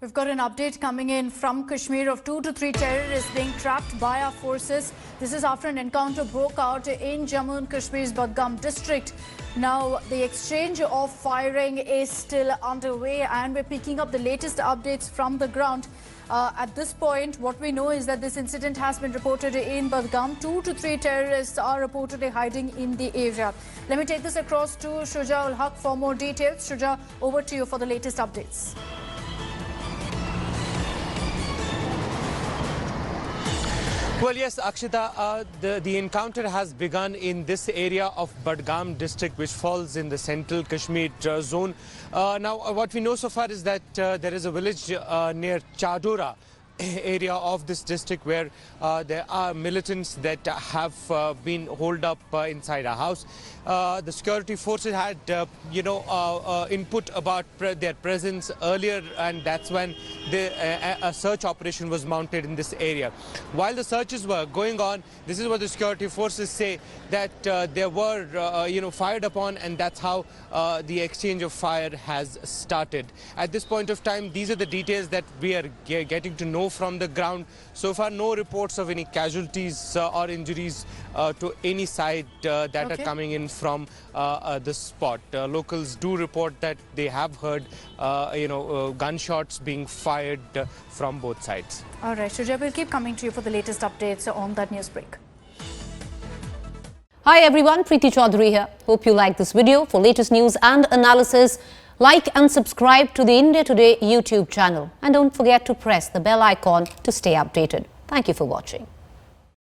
We've got an update coming in from Kashmir of 2 to 3 terrorists being trapped by our forces. This is after an encounter broke out in Jammu and Kashmir's Budgam district. Now, the exchange of firing is still underway and we're picking up the latest updates from the ground. At this point, what we know is that this incident has been reported in Budgam. 2 to 3 terrorists are reportedly hiding in the area. Let me take this across to Shuja ul Haq for more details. Shuja, over to you for the latest updates. Well, yes, Akshita, the encounter has begun in this area of Budgam district, which falls in the central Kashmir zone. Now, what we know so far is that there is a village near Chadora area of this district where there are militants that have been holed up inside a house. The security forces had, input about their presence earlier, and that's when a search operation was mounted in this area. While the searches were going on, this is what the security forces say, that they were, fired upon, and that's how the exchange of fire has started. At this point of time, these are the details that we are getting to know from the ground. So far, no reports of any casualties or injuries to any side that are coming in from the spot. Locals do report that they have heard, gunshots being fired from both sides. All right, Shuja, we'll keep coming to you for the latest updates on that news break. Hi everyone, Preeti Chaudhary here. Hope you like this video. For latest news and analysis, like and subscribe to the India Today YouTube channel. And don't forget to press the bell icon to stay updated. Thank you for watching.